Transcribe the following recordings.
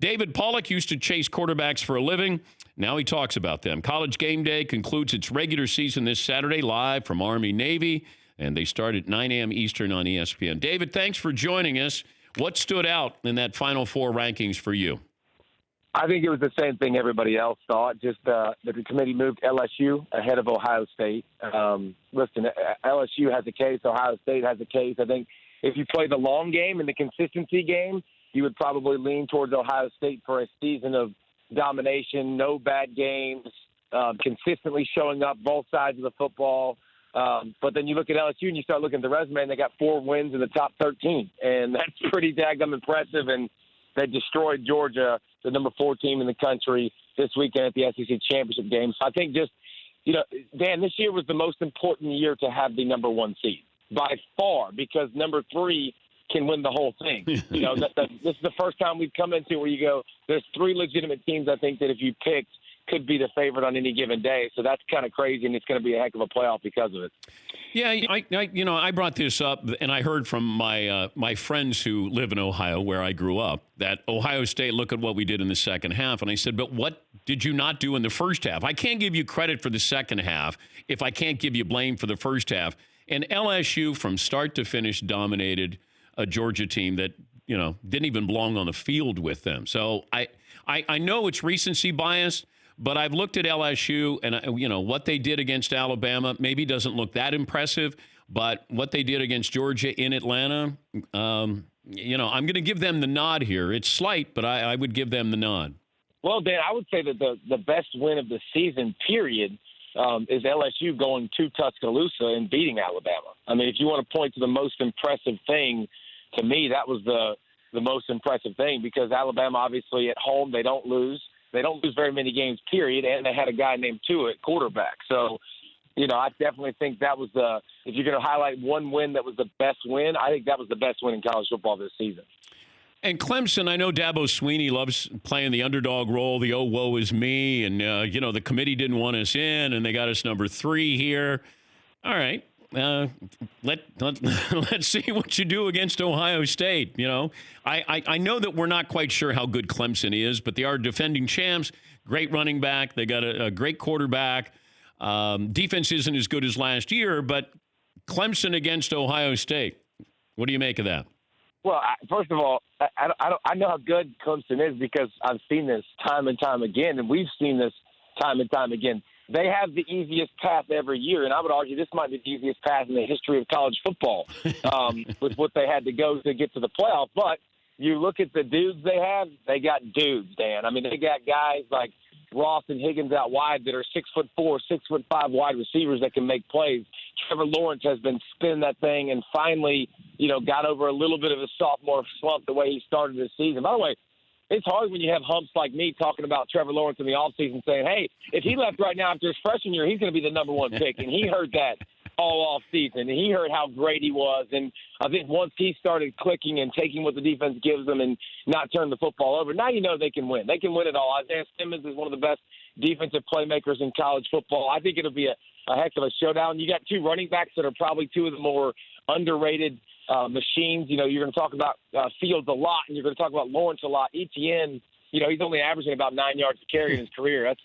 David Pollack used to chase quarterbacks for a living. Now he talks about them. College Game Day concludes its regular season this Saturday live from Army-Navy, and they start at 9 a.m. Eastern on ESPN. David, thanks for joining us. What stood out in that Final Four rankings for you? I think it was the same thing everybody else thought, just that the committee moved LSU ahead of Ohio State. Listen, LSU has a case. Ohio State has a case. I think if you play the long game and the consistency game, you would probably lean towards Ohio State for a season of domination, no bad games, consistently showing up both sides of the football. But then you look at LSU and you start looking at the resume, and they got 4 wins in the top 13. And that's pretty daggum impressive. And they destroyed Georgia, the number 4 team in the country, this weekend at the SEC championship game. So I think just, Dan, this year was the most important year to have the number 1 seed by far, because number 3 can win the whole thing. This is the first time we've come into where you go, there's 3 legitimate teams I think that if you picked could be the favorite on any given day. So that's kind of crazy, and it's going to be a heck of a playoff because of it. Yeah, I brought this up, and I heard from my friends who live in Ohio, where I grew up, that Ohio State, look at what we did in the second half. And I said, but what did you not do in the first half? I can't give you credit for the second half if I can't give you blame for the first half. And LSU, from start to finish, dominated a Georgia team that, didn't even belong on the field with them. So I know it's recency bias, but I've looked at LSU and, what they did against Alabama maybe doesn't look that impressive, but what they did against Georgia in Atlanta, I'm going to give them the nod here. It's slight, but I would give them the nod. Well, Dan, I would say that the best win of the season, period, is LSU going to Tuscaloosa and beating Alabama. I mean, if you want to point to the most impressive thing, to me, that was the most impressive thing, because Alabama, obviously, at home, they don't lose. They don't lose very many games, period, and they had a guy named Tua at quarterback. So, I definitely think that was if you're going to highlight one win that was the best win, I think that was the best win in college football this season. And Clemson, I know Dabo Swinney loves playing the underdog role, the oh, woe is me, and, the committee didn't want us in, and they got us number 3 here. All right. Let's see what you do against Ohio State. I know that we're not quite sure how good Clemson is, but they are defending champs. Great running back. They got a great quarterback. Defense isn't as good as last year, but Clemson against Ohio State. What do you make of that? Well, first of all, I know how good Clemson is because I've seen this time and time again, and we've seen this time and time again. They have the easiest path every year, and I would argue this might be the easiest path in the history of college football with what they had to go to get to the playoff. But you look at the dudes they have, they got dudes, Dan. I mean, they got guys like Ross and Higgins out wide that are 6'4", 6'5" wide receivers that can make plays. Trevor Lawrence has been spinning that thing and finally, got over a little bit of a sophomore slump the way he started this season. By the way, it's hard when you have humps like me talking about Trevor Lawrence in the offseason saying, hey, if he left right now after his freshman year, he's going to be the number 1 pick. And he heard that all offseason. And he heard how great he was. And I think once he started clicking and taking what the defense gives them and not turning the football over, now they can win. They can win it all. Isaiah Simmons is one of the best defensive playmakers in college football. I think it'll be a heck of a showdown. You got 2 running backs that are probably 2 of the more underrated machines. You're going to talk about Fields a lot, and you're going to talk about Lawrence a lot. ETN, he's only averaging about 9 yards a carry in his career. That's,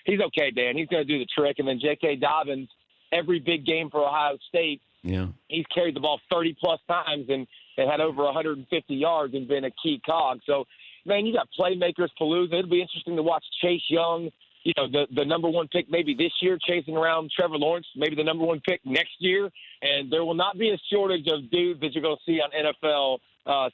he's okay, Dan. He's going to do the trick. And then J.K. Dobbins, every big game for Ohio State, he's carried the ball 30-plus times and had over 150 yards and been a key cog. So, man, you got playmakers, Palooza. It'll be interesting to watch Chase Young, the number 1 pick maybe this year, chasing around Trevor Lawrence, maybe the number 1 pick next year. And there will not be a shortage of dudes that you're going to see on NFL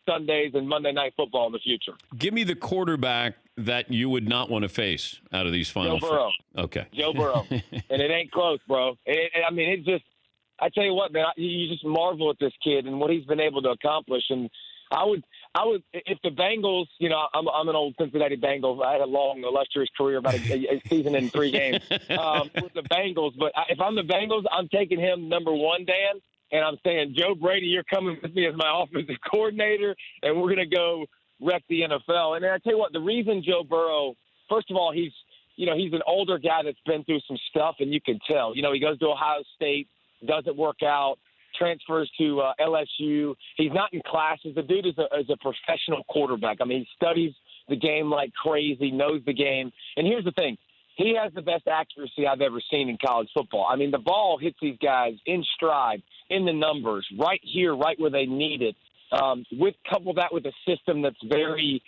Sundays and Monday Night Football in the future. Give me the quarterback that you would not want to face out of these final Joe Burrow. Okay. Joe Burrow. And it ain't close, bro. It's just – I tell you what, man, you just marvel at this kid and what he's been able to accomplish. And I would if the Bengals, I'm an old Cincinnati Bengals. I had a long, illustrious career, about a season in 3 games with the Bengals. But if I'm the Bengals, I'm taking him number 1, Dan, and I'm saying, Joe Brady, you're coming with me as my offensive coordinator, and we're going to go wreck the NFL. And I tell you what, the reason Joe Burrow, first of all, he's an older guy that's been through some stuff, and you can tell. He goes to Ohio State, doesn't work out, transfers to LSU. He's not in classes. The dude is a professional quarterback. I mean, he studies the game like crazy, knows the game. And here's the thing. He has the best accuracy I've ever seen in college football. I mean, the ball hits these guys in stride, in the numbers, right here, right where they need it. Couple that with a system that's very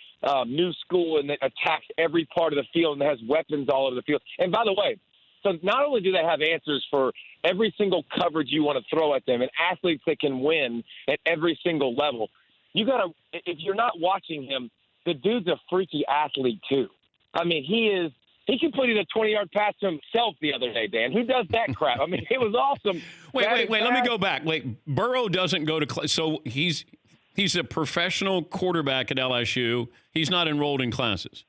new school and that attacks every part of the field and has weapons all over the field. And by the way, so not only do they have answers for every single coverage you want to throw at them and athletes that can win at every single level, you got to, if you're not watching him, the dude's a freaky athlete too. I mean, he completed a 20-yard pass to himself the other day, Dan. Who does that crap? I mean, it was awesome. Wait. Let me go back. Wait, Burrow doesn't go to so he's a professional quarterback at LSU. He's not enrolled in classes.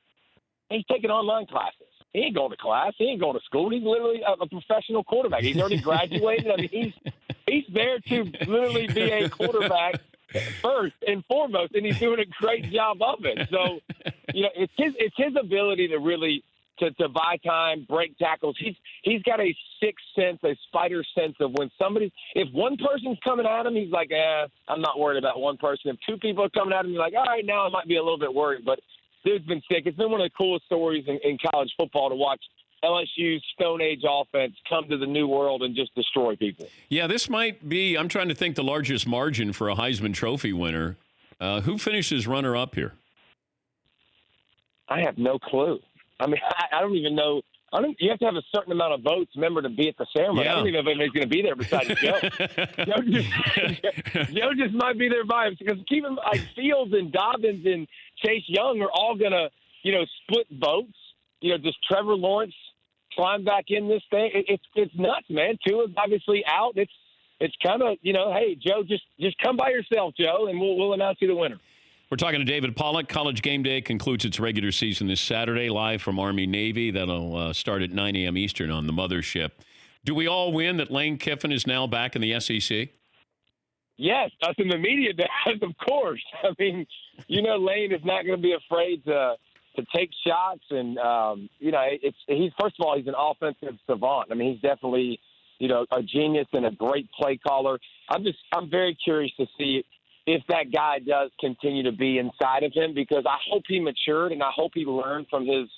He's taking online classes. He ain't going to class. He ain't going to school. He's literally a professional quarterback. He's already graduated. I mean, he's there to literally be a quarterback first and foremost, and he's doing a great job of it. So, it's his ability to really to buy time, break tackles. He's got a sixth sense, a spider sense of when if one person's coming at him, he's like, I'm not worried about one person. If two people are coming at him, he's like, all right, now I might be a little bit worried. But dude's been sick. It's been one of the coolest stories in college football to watch LSU's Stone Age offense come to the new world and just destroy people. Yeah, this might be, I'm trying to think, the largest margin for a Heisman Trophy winner. Who finishes runner-up here? I have no clue. I mean, I don't even know. You have to have a certain amount of votes, remember, to be at the ceremony. Yeah. I don't even know if anybody's going to be there besides Joe. Joe just might be there by him because keeping like Fields and Dobbins and Chase Young are all going to, split votes. Does Trevor Lawrence climb back in this thing? It's nuts, man. Tua's obviously out. It's kind of, hey, Joe, just come by yourself, Joe, and we'll announce you the winner. We're talking to David Pollack. College Game Day concludes its regular season this Saturday, live from Army-Navy. That'll start at 9 a.m. Eastern on the mothership. Do we all win that Lane Kiffin is now back in the SEC? Yes, us in the media does, of course. I mean, Lane is not going to be afraid to take shots, and he's first of all, he's an offensive savant. I mean, he's definitely a genius and a great play caller. I'm very curious to see if that guy does continue to be inside of him, because I hope he matured and I hope he learned from his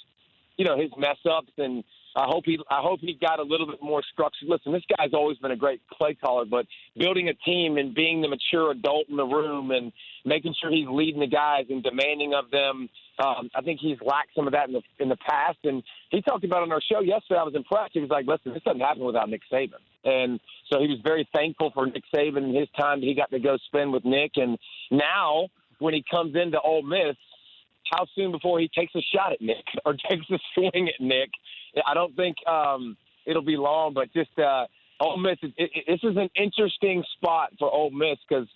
mess ups, and I hope he got a little bit more structure. Listen, this guy's always been a great play caller, but building a team and being the mature adult in the room and making sure he's leading the guys and demanding of them, I think he's lacked some of that in the past. And he talked about on our show yesterday. I was impressed. He was like, "Listen, this doesn't happen without Nick Saban." And so he was very thankful for Nick Saban and his time that he got to go spend with Nick. And now when he comes into Ole Miss, how soon before he takes a shot at Nick or takes a swing at Nick? I don't think it'll be long, but just Ole Miss, this is an interesting spot for Ole Miss because,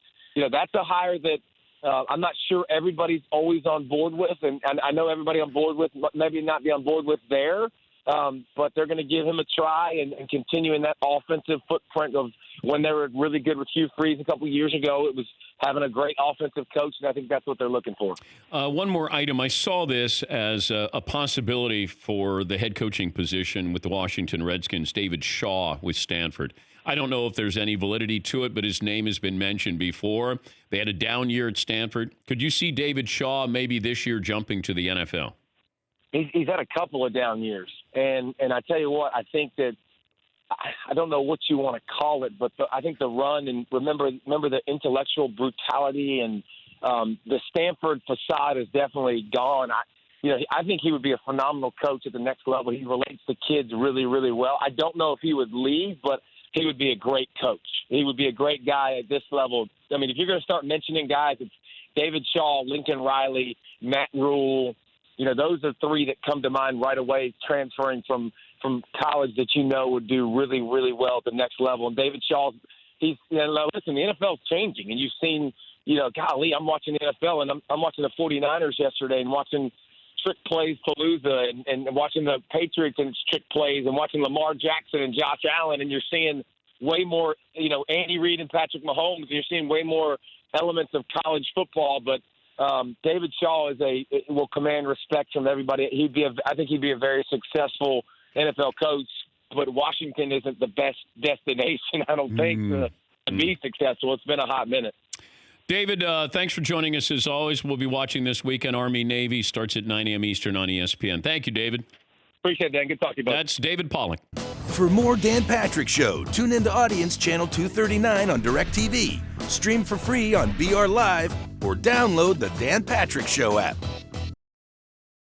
that's a hire that I'm not sure everybody's always on board with, and I know everybody on board with maybe not be on board with there, but they're going to give him a try and continue in that offensive footprint of when they were really good with Hugh Freeze a couple of years ago. It was having a great offensive coach, and I think that's what they're looking for. One more item. I saw this as a possibility for the head coaching position with the Washington Redskins, David Shaw with Stanford. I don't know if there's any validity to it, but his name has been mentioned before. They had a down year at Stanford. Could you see David Shaw maybe this year jumping to the NFL? He's had a couple of down years. And I tell you what, I think that I don't know what you want to call it, but I think the run and remember the intellectual brutality and the Stanford facade is definitely gone. I think he would be a phenomenal coach at the next level. He relates to kids really, really well. I don't know if he would leave, but he would be a great coach. He would be a great guy at this level. I mean, if you're going to start mentioning guys, it's David Shaw, Lincoln Riley, Matt Rule. Those are three that come to mind right away transferring from college that would do really, really well at the next level. And David Shaw, listen, the NFL's changing, and you've seen, golly, I'm watching the NFL, and I'm watching the 49ers yesterday and watching trick plays Palooza and watching the Patriots and trick plays and watching Lamar Jackson and Josh Allen, and you're seeing way more, Andy Reid and Patrick Mahomes, and you're seeing way more elements of college football. But David Shaw will command respect from everybody. I think he'd be a very successful NFL coach, but Washington isn't the best destination, I don't think, to be successful. It's been a hot minute. David, thanks for joining us as always. We'll be watching this weekend. Army-Navy starts at 9 a.m. Eastern on ESPN. Thank you, David. Appreciate it, Dan. Good talking to you, buddy. That's David Pollack. For more Dan Patrick Show, tune into Audience Channel 239 on DirecTV. Stream for free on BR Live or download the Dan Patrick Show app.